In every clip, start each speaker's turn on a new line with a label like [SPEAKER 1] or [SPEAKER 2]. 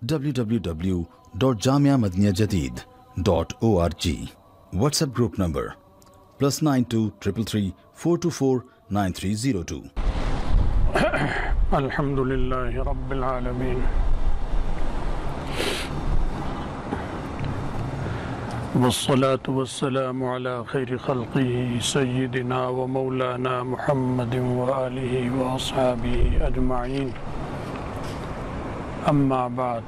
[SPEAKER 1] www.jamiamadiniyajadid.org. WhatsApp group number +92 333 424 9302.
[SPEAKER 2] الحمدللہ رب العالمین والصلاة والسلام على خیر خلقه سیدنا و مولانا محمد و آلہ و اصحابہ اجمعین. اما بعد،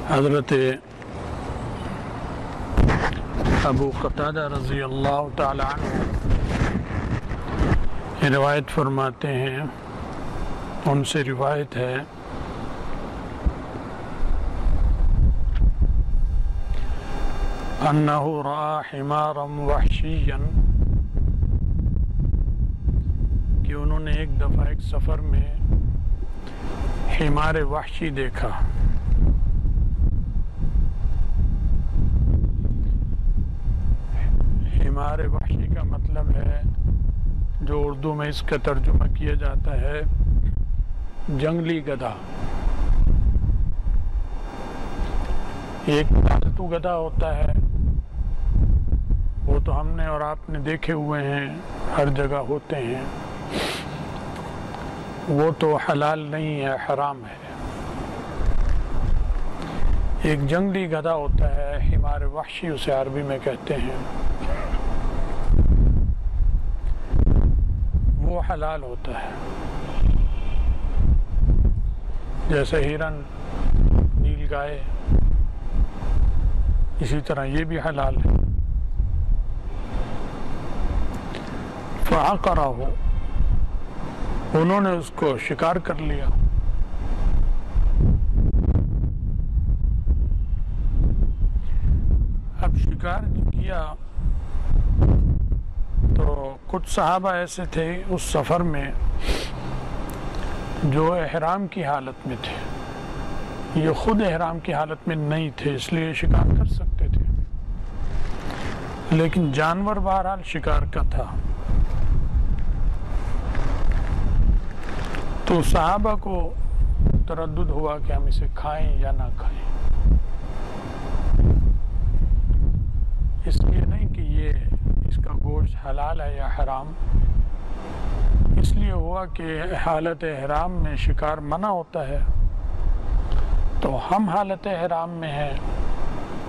[SPEAKER 2] حضرت ابو قتادہ رضی اللہ تعالی عنہ روایت فرماتے ہیں، ان سے روایت ہے انہ رأى حمارا وحشیا، کہ انہوں نے ایک دفعہ ایک سفر میں حمار وحشی دیکھا. حمار وحشی کا مطلب ہے، جو اردو میں اس کا ترجمہ کیا جاتا ہے، جنگلی گدھا. ایک پالتو گدھا ہوتا ہے، وہ تو ہم نے اور آپ نے دیکھے ہوئے ہیں، ہر جگہ ہوتے ہیں. وہ تو حلال نہیں ہے، حرام ہے. ایک جنگلی گدھا ہوتا ہے، حمار وحشی اسے عربی میں کہتے ہیں. وہ حلال ہوتا ہے، جیسے ہرن، نیل گائے، اسی طرح یہ بھی حلال ہے. فعقرہ، انہوں نے اس کو شکار کر لیا. اب شکار کیا تو کچھ صحابہ ایسے تھے اس سفر میں جو احرام کی حالت میں تھے. یہ خود احرام کی حالت میں نہیں تھے، اس لیے شکار کر سکتے تھے، لیکن جانور بہرحال شکار کا تھا. تو صحابہ کو تردد ہوا کہ ہم اسے کھائیں یا نہ کھائیں. اس لیے نہیں کہ یہ اس کا گوشت حلال ہے یا حرام، اس لیے ہوا کہ حالت احرام میں شکار منع ہوتا ہے. تو ہم حالت احرام میں ہیں،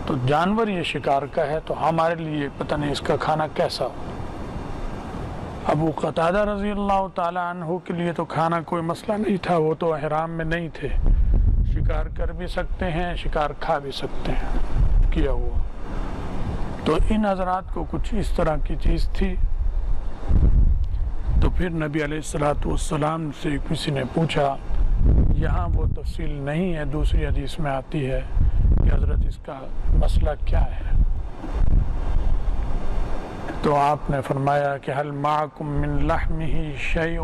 [SPEAKER 2] تو جانور یہ شکار کا ہے، تو ہمارے لیے پتہ نہیں اس کا کھانا کیسا ہو. ابو قتادہ رضی اللہ تعالی عنہ کے لیے تو کھانا کوئی مسئلہ نہیں تھا، وہ تو احرام میں نہیں تھے، شکار کر بھی سکتے ہیں، شکار کھا بھی سکتے ہیں کیا ہوا. تو ان حضرات کو کچھ اس طرح کی چیز تھی. تو پھر نبی علیہ السلام سے کسی نے پوچھا، یہاں وہ تفصیل نہیں ہے، دوسری حدیث میں آتی ہے کہ حضرت اس کا مسئلہ کیا ہے. تو آپ نے فرمایا کہ حل معکم من لحمہ شیء،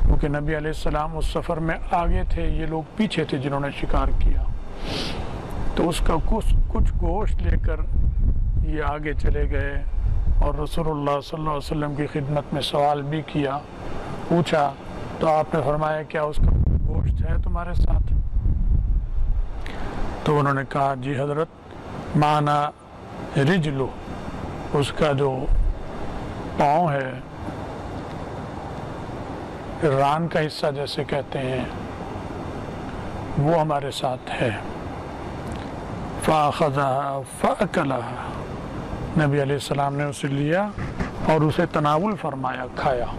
[SPEAKER 2] کیونکہ نبی علیہ السلام اس سفر میں آگے تھے، یہ لوگ پیچھے تھے جنہوں نے شکار کیا. تو اس کا کچھ گوشت لے کر یہ آگے چلے گئے اور رسول اللہ صلی اللہ علیہ وسلم کی خدمت میں سوال بھی کیا، پوچھا. تو آپ نے فرمایا کیا اس کا گوشت ہے تمہارے ساتھ؟ تو انہوں نے کہا جی حضرت، معنا رجلو، اس کا جو پاؤں ہے، ران کا حصہ جیسے کہتے ہیں، وہ ہمارے ساتھ ہے. فَأَخَذَهَا فَأَكَلَهَا، نبی علیہ السلام نے اسے لیا اور اسے تناول فرمایا، کھایا.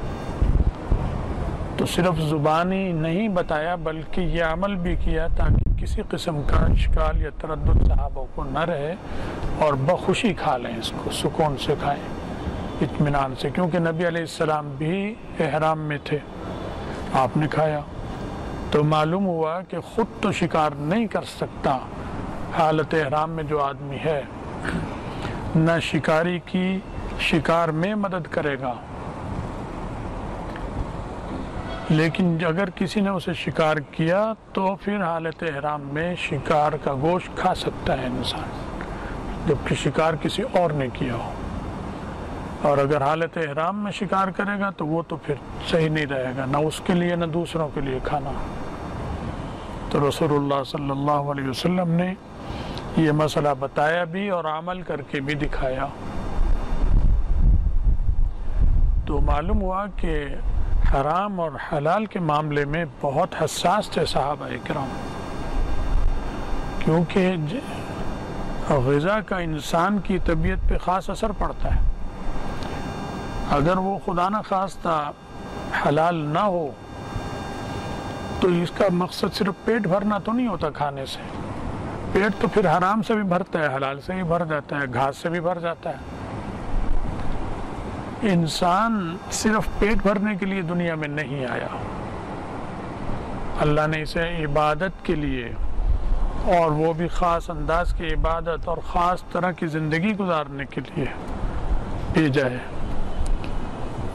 [SPEAKER 2] تو صرف زبانی نہیں بتایا بلکہ یہ عمل بھی کیا تاکہ کسی قسم کا اشکال یا تردد صحابہ کو نہ رہے اور بخوشی کھا لیں، اس کو سکون سے کھائیں، اطمینان سے، کیونکہ نبی علیہ السلام بھی احرام میں تھے. آپ نے کھایا تو معلوم ہوا کہ خود تو شکار نہیں کر سکتا حالت احرام میں جو آدمی ہے، نہ شکاری کی شکار میں مدد کرے گا، لیکن اگر کسی نے اسے شکار کیا تو پھر حالت احرام میں شکار کا گوشت کھا سکتا ہے انسان. جبکہ شکار کسی اور نے کیا ہو، اور اگر حالت احرام میں شکار کرے گا تو وہ تو پھر صحیح نہیں رہے گا، نہ اس کے لیے نہ دوسروں کے لیے کھانا۔ تو رسول اللہ صلی اللہ علیہ وسلم نے یہ مسئلہ بتایا بھی اور عمل کر کے بھی دکھایا۔ تو معلوم ہوا کہ حرام اور حلال کے معاملے میں بہت حساس تھے صحابہ کرام، کیونکہ غذا کا انسان کی طبیعت پہ خاص اثر پڑتا ہے۔ اگر وہ خدا نہ خواستہ حلال نہ ہو تو اس کا مقصد صرف پیٹ بھرنا تو نہیں ہوتا کھانے سے، پیٹ تو پھر حرام سے بھی بھرتا ہے، حلال سے بھی بھر جاتا ہے، گھاس سے بھی بھر جاتا ہے۔ انسان صرف پیٹ بھرنے کے لیے دنیا میں نہیں آیا، اللہ نے اسے عبادت کے لیے، اور وہ بھی خاص انداز کی عبادت اور خاص طرح کی زندگی گزارنے کے لیے بھیجا ہے۔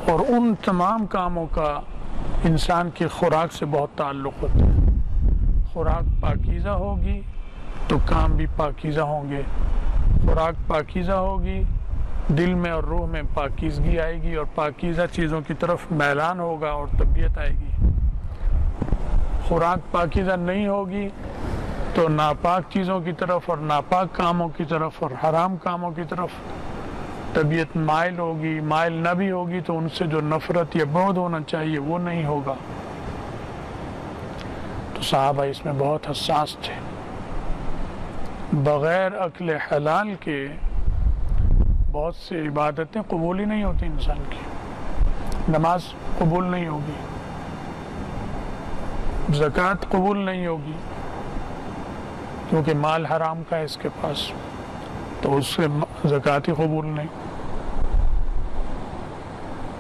[SPEAKER 2] اور ان تمام کاموں کا انسان کی خوراک سے بہت تعلق ہوتا ہے۔ خوراک پاکیزہ ہوگی تو کام بھی پاکیزہ ہوں گے، خوراک پاکیزہ ہوگی دل میں اور روح میں پاکیزگی آئے گی، اور پاکیزہ چیزوں کی طرف میلان ہوگا اور طبیعت آئے گی۔ خوراک پاکیزہ نہیں ہوگی تو ناپاک چیزوں کی طرف اور ناپاک کاموں کی طرف اور حرام کاموں کی طرف طبیعت مائل ہوگی، مائل نہ بھی ہوگی تو ان سے جو نفرت یا بعد ہونا چاہیے وہ نہیں ہوگا۔ تو صحابہ اس میں بہت حساس تھے۔ بغیر اکل حلال کے بہت سی عبادتیں قبول ہی نہیں ہوتی انسان کی، نماز قبول نہیں ہوگی، زکوٰۃ قبول نہیں ہوگی، کیونکہ مال حرام کا ہے اس کے پاس، تو اس سے زکوٰۃ ہی قبول نہیں۔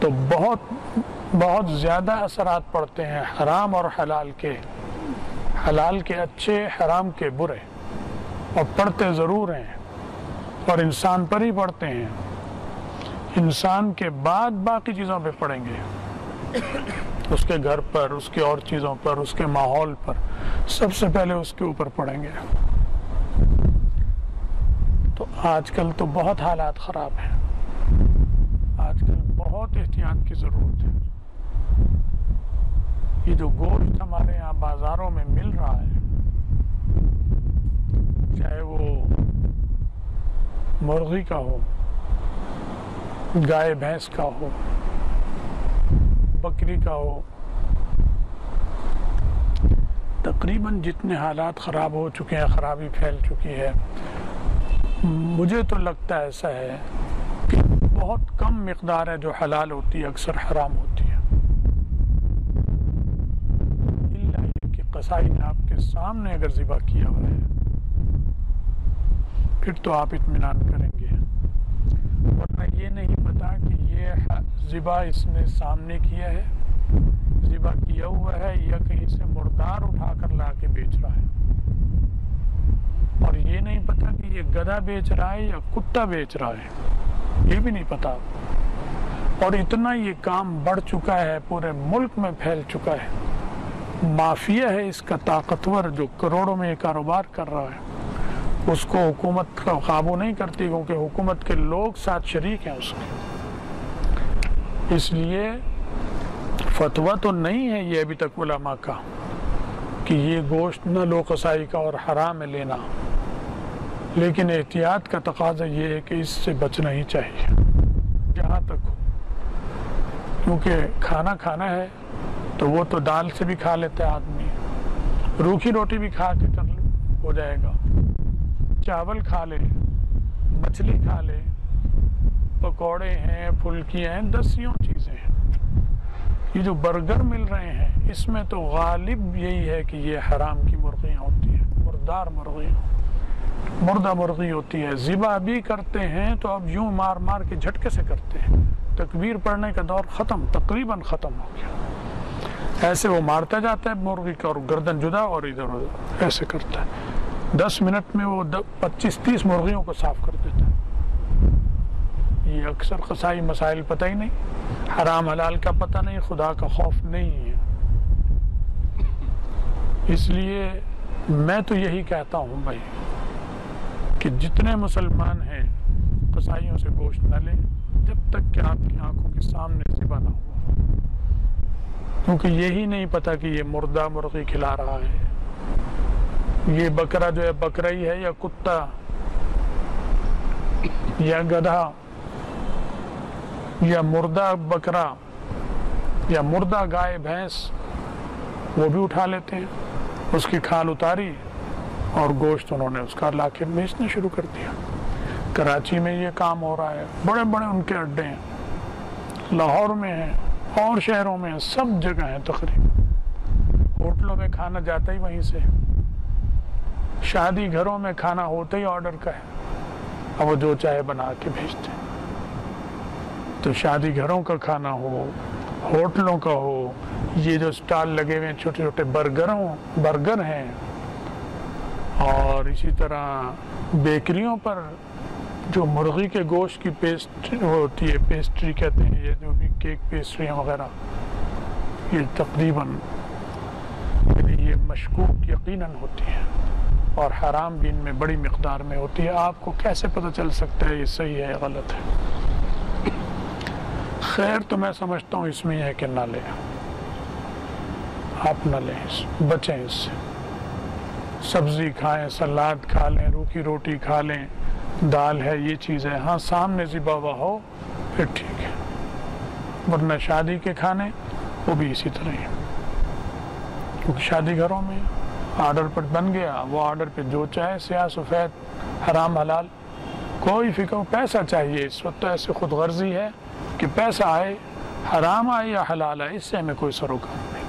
[SPEAKER 2] تو بہت زیادہ اثرات پڑتے ہیں حرام اور حلال کے، حلال کے اچھے، حرام کے برے، اور پڑھتے ضرور ہیں، اور انسان پر ہی پڑھتے ہیں، انسان کے بعد باقی چیزوں پہ پڑیں گے، اس کے گھر پر، اس کے اور چیزوں پر، اس کے ماحول پر، سب سے پہلے اس کے اوپر پڑیں گے۔ تو آج کل تو بہت حالات خراب ہیں، آج کل بہت احتیاط کی ضرورت ہے۔ یہ جو گوشت ہمارے یہاں بازاروں میں مل رہا ہے، چاہے وہ مرغی کا ہو، گائے بھینس کا ہو، بکری کا ہو، تقریباً جتنے حالات خراب ہو چکے ہیں، خرابی پھیل چکی ہے، مجھے تو لگتا ایسا ہے کہ بہت کم مقدار ہے جو حلال ہوتی ہے، اکثر حرام ہوتی ہے۔ اللہ یہ کہ قصائی نے آپ کے سامنے اگر ذبح کیا ہوا ہے پھر تو آپ اطمینان کریں گے، ورنہ یہ نہیں پتا کہ یہ ذبح اس نے سامنے کیا ہے، ذبح کیا ہوا ہے، یا کہیں سے مردار اٹھا کر لا کے بیچ رہا ہے، اور یہ نہیں پتا کہ یہ گدھا بیچ رہا ہے یا کتا بیچ رہا ہے، یہ بھی نہیں پتا۔ اور اتنا یہ کام بڑھ چکا ہے، پورے ملک میں پھیل چکا ہے، مافیا ہے اس کا طاقتور جو کروڑوں میں یہ کاروبار کر رہا ہے، اس کو حکومت کا قابو نہیں کرتی، کیونکہ حکومت کے لوگ ساتھ شریک ہیں اس کے۔ اس لیے فتویٰ تو نہیں ہے یہ ابھی تک علماء کا کہ یہ گوشت نہ لو قصائی کا اور حرام ہے لینا، لیکن احتیاط کا تقاضا یہ ہے کہ اس سے بچنا ہی چاہیے جہاں تک ہو، کیونکہ کھانا ہے تو وہ تو دال سے بھی کھا لیتا ہے آدمی، روکھی روٹی بھی کھا کے ہو جائے گا، چاول کھا لے، مچھلی کھا لے، پکوڑے ہیں، پھلکیاں ہیں، دسیوں چیزیں ہیں۔ یہ جو برگر مل رہے ہیں اس میں تو غالب یہی ہے کہ یہ حرام کی مرغیاں ہوتی ہیں، مردار مرغیاں، مردہ مرغی ہوتی ہے۔ ذبح بھی کرتے ہیں تو اب یوں مار مار کے جھٹکے سے کرتے ہیں، تکبیر پڑھنے کا دور ختم، تقریباً ختم ہو گیا۔ ایسے وہ مارتا جاتا ہے مرغی کا، اور گردن جدا اور ادھر ادھر ایسے کرتا ہے، 10 منٹ میں وہ 25-30 مرغیوں کو صاف کر دیتا ہے۔ یہ اکثر قصائی مسائل پتہ ہی نہیں، حرام حلال کا پتہ نہیں، خدا کا خوف نہیں ہے۔ اس لیے میں تو یہی کہتا ہوں بھائی کہ جتنے مسلمان ہیں قصائیوں سے گوشت نہ لیں جب تک کہ آپ کی آنکھوں کے سامنے ذبح نہ ہو، کیونکہ یہی نہیں پتہ کہ یہ مردہ مرغی کھلا رہا ہے، یہ بکرا جو ہے بکرا ہی ہے یا کتا یا گدھا یا مردہ بکرا یا مردہ گائے بھینس، وہ بھی اٹھا لیتے ہیں، اس کی کھال اتاری اور گوشت انہوں نے اس کا لا کے بیچنا شروع کر دیا۔ کراچی میں یہ کام ہو رہا ہے، بڑے بڑے ان کے اڈے ہیں، لاہور میں ہیں اور شہروں میں ہیں، سب جگہ ہیں تقریباً۔ ہوٹلوں میں کھانا جاتا ہی وہیں سے، شادی گھروں میں کھانا ہوتا ہی آرڈر کا ہے، اب وہ جو چاہے بنا کے بھیجتے ہیں۔ تو شادی گھروں کا کھانا ہو، ہوٹلوں کا ہو، یہ جو سٹال لگے ہوئے ہیں چھوٹے چھوٹے برگر ہیں، اور اسی طرح بیکریوں پر جو مرغی کے گوشت کی پیسٹ ہوتی ہے، پیسٹری کہتے ہیں، یہ جو بھی کیک پیسٹریاں وغیرہ، یہ تقریباً یہ مشکوک یقیناً ہوتی ہیں اور حرام بھی ان میں بڑی مقدار میں ہوتی ہے۔ آپ کو کیسے پتہ چل سکتا ہے یہ صحیح ہے غلط ہے؟ خیر تو میں سمجھتا ہوں اس میں یہ ہے کہ نہ لیں، آپ نہ لیں، بچیں اس سے، سبزی کھائیں، سلاد کھا لیں، روکھی روٹی کھا لیں، دال ہے، یہ چیز ہے، ہاں سامنے ذبح ہوا ہو پھر ٹھیک ہے، ورنہ شادی کے کھانے وہ بھی اسی طرح ہی، کیونکہ شادی گھروں میں آرڈر پر بن گیا، وہ آرڈر پہ جو چاہے، سیاہ سفید، حرام حلال، کوئی فکر، پیسہ چاہیے اس وقت، تو ایسے خود غرضی ہے کہ پیسہ آئے، حرام آئے یا حلال آئے، اس سے ہمیں کوئی سروکار نہیں۔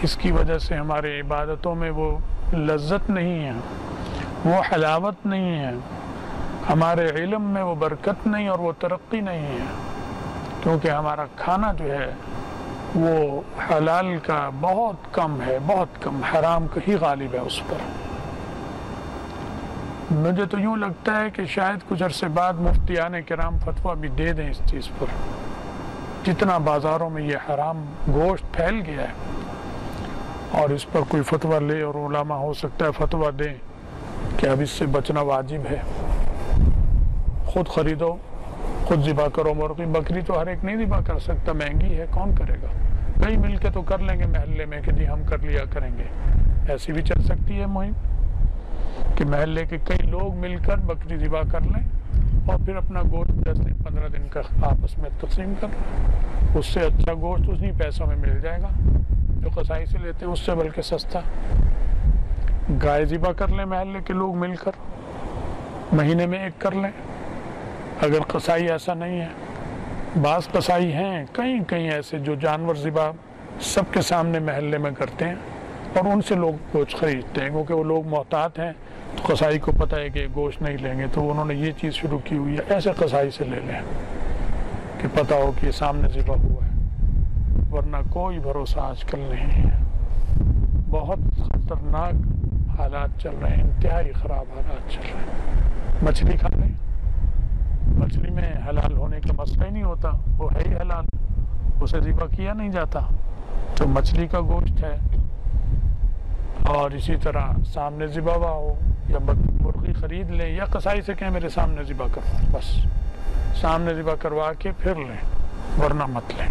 [SPEAKER 2] اس کی وجہ سے ہمارے عبادتوں میں وہ لذت نہیں ہے، وہ حلاوت نہیں ہے، ہمارے علم میں وہ برکت نہیں اور وہ ترقی نہیں ہے، کیونکہ ہمارا کھانا جو ہے وہ حلال کا بہت کم ہے، بہت کم، حرام کا ہی غالب ہے اس پر۔ مجھے تو یوں لگتا ہے کہ شاید کچھ عرصے بعد مفتیان کرام فتویٰ بھی دے دیں اس چیز پر، جتنا بازاروں میں یہ حرام گوشت پھیل گیا ہے، اور اس پر کوئی فتویٰ لے، اور علماء ہو سکتا ہے فتویٰ دیں کہ اب اس سے بچنا واجب ہے، خود خریدو، خود ذبح کرو مرغی، بکری تو ہر ایک نہیں ذبح کر سکتا، مہنگی ہے، کون کرے گا؟ کئی مل کے تو کر لیں گے محلے میں کہ جی ہم کر لیا کریں گے، ایسی بھی چل سکتی ہے مہم کہ محلے کے کئی لوگ مل کر بکری ذبح کر لیں اور پھر اپنا گوشت 10 دن 15 دن کا آپس میں تقسیم کر لیں، اس سے اچھا گوشت اسی پیسوں میں مل جائے گا جو قصائی سے لیتے ہیں، اس سے بلکہ سستا۔ گائے ذبح کر لیں محلے کے لوگ مل کر، مہینے میں ایک کر لیں، اگر قصائی ایسا نہیں ہے، بعض قصائی ہیں کئی ایسے جو جانور ذبح سب کے سامنے محلے میں کرتے ہیں اور ان سے لوگ گوشت خریدتے ہیں، کیونکہ وہ لوگ محتاط ہیں، تو قصائی کو پتہ ہے کہ گوشت نہیں لیں گے، تو انہوں نے یہ چیز شروع کی ہوئی ہے، ایسے قصائی سے لے لیں کہ پتہ ہو کہ یہ سامنے ذبح ہوا ہے، ورنہ کوئی بھروسہ آج کل نہیں ہے، بہت خطرناک حالات چل رہے ہیں، انتہائی خراب حالات چل رہے ہیں۔ مچھلی کھا لیں، مچھلی میں حلال ہونے کا مسئلہ ہی نہیں ہوتا، وہ ہے ہی حلال، اسے ذبح کیا نہیں جاتا، تو مچھلی کا گوشت ہے، اور اسی طرح سامنے ذبح ہوا ہو یا مرغی خرید لیں یا قصائی سے کہیں میرے سامنے ذبح کرو، بس سامنے ذبح کروا کے پھر لیں، ورنہ مت لیں،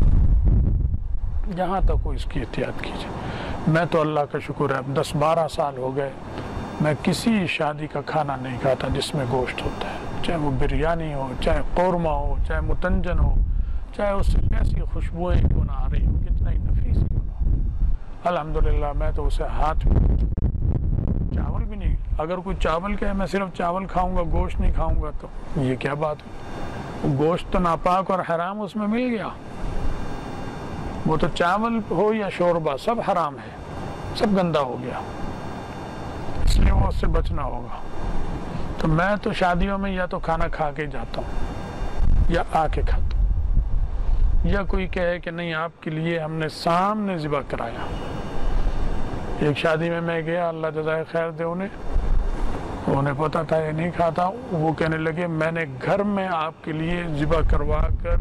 [SPEAKER 2] جہاں تک وہ اس کی احتیاط کیجیے۔ میں تو اللہ کا شکر ہے 10-12 سال ہو گئے میں کسی شادی کا کھانا نہیں کھاتا جس میں گوشت ہوتا ہے، چاہے وہ بریانی ہو، چاہے قورمہ ہو، چاہے متنجن ہو، چاہے اس سے کیسی خوشبوئیں کیوں نہ آ رہی ہوں، کتنا ہی نفیس کیوں نہ ہو، الحمدللہ میں تو اسے ہاتھ میں چاول بھی نہیں، اگر کوئی چاول کہے میں صرف چاول کھاؤں گا گوشت نہیں کھاؤں گا، تو یہ کیا بات ہے؟ گوشت تو ناپاک اور حرام اس میں مل گیا، وہ تو چاول ہو یا شوربہ سب حرام ہے، سب گندا ہو گیا، اس لیے وہ اس سے بچنا ہوگا۔ تو میں تو شادیوں میں یا تو کھانا کھا کے جاتا ہوں یا آ کے کھاتا ہوں، یا کوئی کہے کہ نہیں آپ کے لیے ہم نے سامنے ذبح کرایا۔ ایک شادی میں گیا، اللہ جزائے خیر دے انہیں پتا تھا یہ نہیں کھاتا، وہ کہنے لگے میں نے گھر میں آپ کے لیے ذبح کروا کر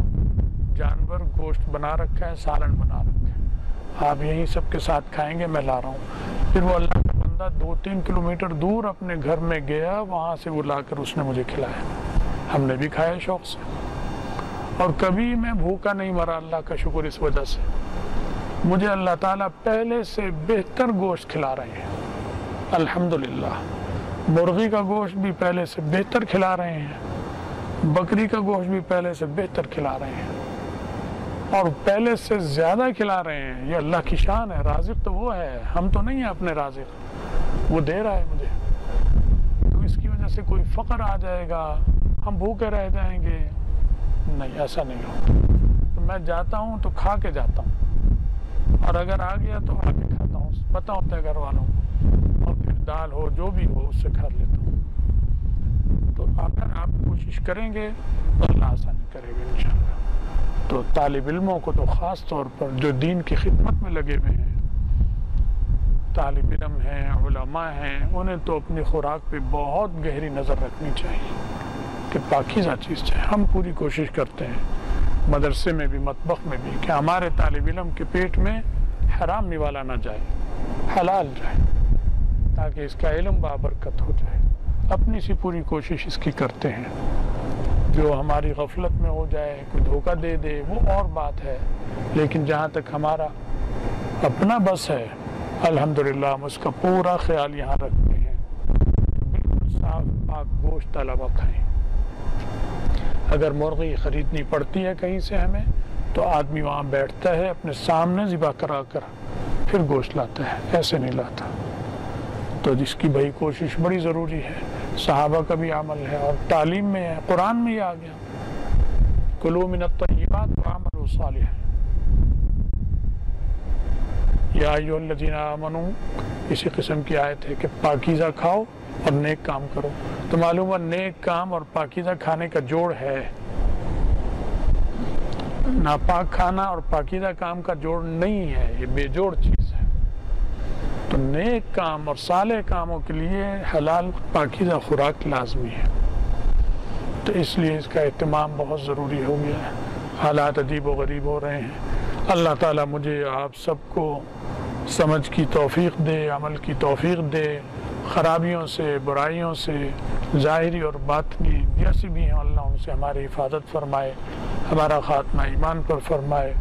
[SPEAKER 2] جانور گوشت بنا رکھا ہے، سالن بنا رکھا ہے، آپ یہیں سب کے ساتھ کھائیں گے، میں لا رہا ہوں۔ پھر وہ اللہ کا بندہ بندہ 2-3 کلومیٹر دور اپنے گھر میں گیا، وہاں سے وہ لا کر اس نے مجھے کھلایا، ہم نے بھی کھایا شوق سے، اور کبھی میں بھوکا نہیں مرا۔ اللہ کا شکر اس وجہ سے مجھے اللہ تعالیٰ پہلے سے بہتر گوشت کھلا رہے ہیں، الحمدللہ۔ مرغی کا گوشت بھی پہلے سے بہتر کھلا رہے ہیں، بکری کا گوشت بھی پہلے سے بہتر کھلا رہے ہیں، اور پہلے سے زیادہ کھلا رہے ہیں۔ یہ اللہ کی شان ہے، رازق تو وہ ہے، ہم تو نہیں ہیں اپنے رازق، وہ دے رہا ہے مجھے۔ تو اس کی وجہ سے کوئی فقر آ جائے گا، ہم بھوکے رہ جائیں گے، نہیں، ایسا نہیں ہوتا۔ تو میں جاتا ہوں تو کھا کے جاتا ہوں، اور اگر آ گیا تو آ کے کھاتا ہوں، پتہ ہوتا ہے گھر والوں کو، اور پھر دال ہو جو بھی ہو اس سے کھا لیتا ہوں۔ تو اگر آپ کوشش کریں گے تو اللہ آسانی کرے گا انشاءاللہ۔ تو طالب علموں کو تو خاص طور پر جو دین کی خدمت میں لگے ہوئے ہیں، طالب علم ہیں، علماء ہیں، انہیں تو اپنی خوراک پہ بہت گہری نظر رکھنی چاہیے کہ پاکیزہ چیز چاہیے۔ ہم پوری کوشش کرتے ہیں مدرسے میں بھی، مطبخ میں بھی، کہ ہمارے طالب علم کے پیٹ میں حرام نوالا نہ جائے، حلال جائے، تاکہ اس کا علم بابرکت ہو جائے۔ اپنی سی پوری کوشش اس کی کرتے ہیں۔ جو ہماری غفلت میں ہو جائے، کوئی دھوکہ دے دے، وہ اور بات ہے، لیکن جہاں تک ہمارا اپنا بس ہے، الحمدللہ ہم اس کا پورا خیال یہاں رکھتے ہیں۔ بالکل صاف پاک گوشت طلبہ کھائیں۔ اگر مرغی خریدنی پڑتی ہے کہیں سے ہمیں، تو آدمی وہاں بیٹھتا ہے، اپنے سامنے ذبح کرا کر پھر گوشت لاتا ہے، ایسے نہیں لاتا۔ تو جس کی بھائی کوشش بڑی ضروری ہے، صحابہ کا بھی عمل ہے، اور تعلیم میں ہے، قرآن میں ہی آ گیا، کلوا من الطیبات وعملوا صالحا، یا ایھا الذین آمنوا، اسی قسم کی آیت ہے کہ پاکیزہ کھاؤ اور نیک کام کرو۔ تو معلوم ہے نیک کام اور پاکیزہ کھانے کا جوڑ ہے، ناپاک کھانا اور پاکیزہ کام کا جوڑ نہیں ہے، یہ بے جوڑ چیز ہے۔ تو نیک کام اور صالح کاموں کے لیے حلال پاکیزہ خوراک لازمی ہے۔ تو اس لیے اس کا اہتمام بہت ضروری ہو گیا ہے۔ حالات عجیب و غریب ہو رہے ہیں۔ اللہ تعالیٰ مجھے آپ سب کو سمجھ کی توفیق دے، عمل کی توفیق دے، خرابیوں سے، برائیوں سے، ظاہری اور باطنی جیسی بھی ہیں، اللہ ان سے ہماری حفاظت فرمائے، ہمارا خاتمہ ایمان پر فرمائے،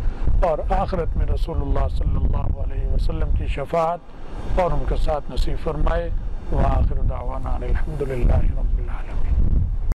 [SPEAKER 2] اور آخرت میں رسول اللہ صلی اللہ علیہ وسلم کی شفاعت اور ان کا ساتھ نصیب فرمائے۔ وآخر دعوانا الحمدللہ۔